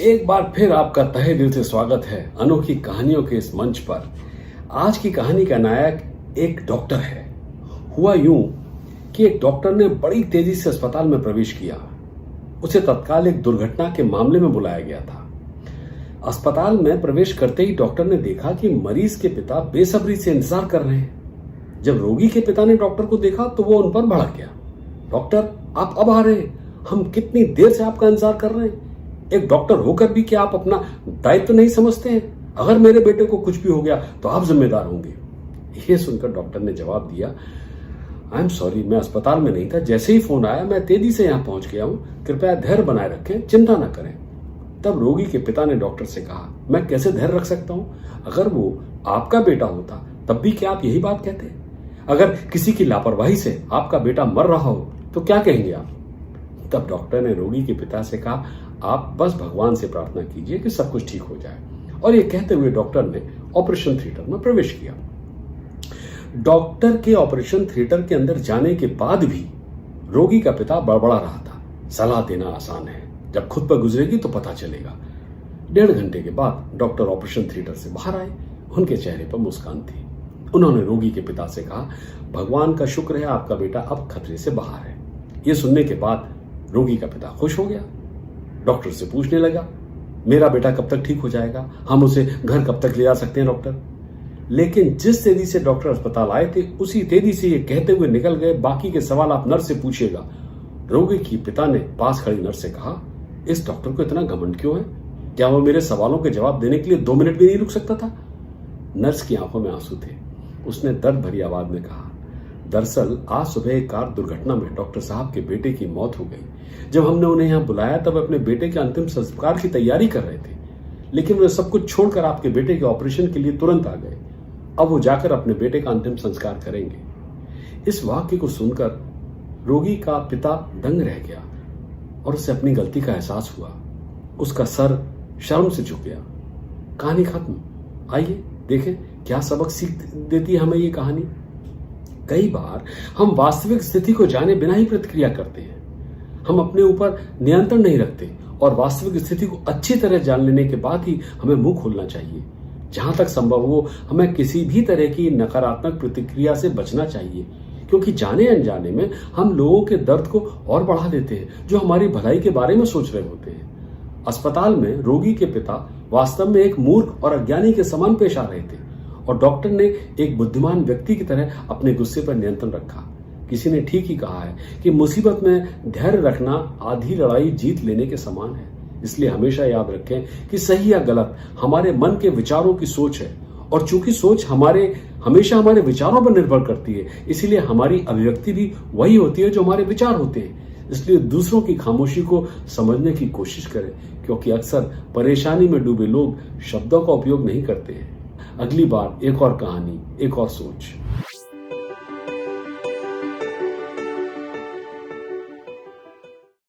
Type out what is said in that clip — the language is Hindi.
एक बार फिर आपका तहे दिल से स्वागत है अनोखी कहानियों के इस मंच पर। आज की कहानी का नायक एक डॉक्टर है। हुआ यूं कि एक डॉक्टर ने बड़ी तेजी से अस्पताल में प्रवेश किया। उसे तत्काल एक दुर्घटना के मामले में बुलाया गया था। अस्पताल में प्रवेश करते ही डॉक्टर ने देखा कि मरीज के पिता बेसब्री से इंतजार कर रहे हैं। जब रोगी के पिता ने डॉक्टर को देखा तो वो उन पर भड़क गया। डॉक्टर, आप अब आ रहे हैं? हम कितनी देर से आपका इंतजार कर रहे हैं। एक डॉक्टर होकर भी क्या आप अपना दायित्व नहीं समझते हैं? अगर मेरे बेटे को कुछ भी हो गया तो आप जिम्मेदार होंगे। यह सुनकर डॉक्टर ने जवाब दिया, आई एम सॉरी, मैं अस्पताल में नहीं था। जैसे ही फोन आया मैं तेजी से यहां पहुंच गया हूं। कृपया धैर्य बनाए रखें, चिंता न करें। तब रोगी के पिता ने डॉक्टर से कहा, मैं कैसे धैर्य रख सकता हूं? अगर वो आपका बेटा होता तब भी क्या आप यही बात कहते? अगर किसी की लापरवाही से आपका बेटा मर रहा हो तो क्या कहेंगे आप? तब डॉक्टर ने रोगी के पिता से कहा, आप बस भगवान से प्रार्थना कीजिए कि सब कुछ ठीक हो जाए। और ये कहते हुए डॉक्टर ने ऑपरेशन थिएटर में प्रवेश किया। डॉक्टर के ऑपरेशन थिएटर के अंदर जाने के बाद भी रोगी का पिता बड़बड़ा रहा था। सलाह देना आसान है, जब खुद पर गुजरेगी तो पता चलेगा। 1.5 घंटे के बाद डॉक्टर ऑपरेशन थिएटर से बाहर आए। उनके चेहरे पर मुस्कान थी। उन्होंने रोगी के पिता से कहा, भगवान का शुक्र है आपका बेटा अब खतरे से बाहर है। यह सुनने के बाद रोगी का पिता खुश हो गया। डॉक्टर से पूछने लगा, मेरा बेटा कब तक ठीक हो जाएगा? हम उसे घर कब तक ले जा सकते हैं डॉक्टर? लेकिन जिस तेजी से डॉक्टर अस्पताल आए थे उसी तेजी से ये कहते हुए निकल गए, बाकी के सवाल आप नर्स से पूछिएगा। रोगी के पिता ने पास खड़ी नर्स से कहा, इस डॉक्टर को इतना घमंड क्यों है? क्या वो मेरे सवालों के जवाब देने के लिए 2 मिनट भी नहीं रुक सकता था? नर्स की आंखों में आंसू थे। उसने दर्द भरी आवाज में कहा, दरअसल आज सुबह एक कार दुर्घटना में डॉक्टर साहब के बेटे की मौत हो गई। जब हमने उन्हें यहां बुलाया तब अपने बेटे के अंतिम संस्कार की तैयारी कर रहे थे, लेकिन वे सब कुछ छोड़कर आपके बेटे के ऑपरेशन के लिए तुरंत आ गए। अब वो जाकर अपने बेटे का अंतिम संस्कार करेंगे। इस वाक्य को सुनकर रोगी का पिता दंग रह गया और उसे अपनी गलती का एहसास हुआ। उसका सर शर्म से झुक गया। कहानी खत्म। आइए देखें क्या सबक सीख देती है हमें ये कहानी। कई बार हम वास्तविक स्थिति को जाने बिना ही प्रतिक्रिया करते हैं। हम अपने ऊपर नियंत्रण नहीं रखते और वास्तविक स्थिति को अच्छी तरह जान लेने के बाद ही हमें मुंह खोलना चाहिए। जहां तक संभव हो हमें किसी भी तरह की नकारात्मक प्रतिक्रिया से बचना चाहिए, क्योंकि जाने अनजाने में हम लोगों के दर्द को और बढ़ा देते हैं जो हमारी भलाई के बारे में सोच रहे होते हैं। अस्पताल में रोगी के पिता वास्तव में एक मूर्ख और अज्ञानी के समान पेश आ रहे थे और डॉक्टर ने एक बुद्धिमान व्यक्ति की तरह अपने गुस्से पर नियंत्रण रखा। किसी ने ठीक ही कहा है कि मुसीबत में धैर्य रखना आधी लड़ाई जीत लेने के समान है। इसलिए हमेशा याद रखें कि सही या गलत हमारे मन के विचारों की सोच है, और चूंकि सोच हमेशा हमारे विचारों पर निर्भर करती है, इसीलिए हमारी अभिव्यक्ति भी वही होती है जो हमारे विचार होते हैं। इसलिए दूसरों की खामोशी को समझने की कोशिश करें, क्योंकि अक्सर परेशानी में डूबे लोग शब्दों का उपयोग नहीं करते हैं। अगली बार एक और कहानी, एक और सोच।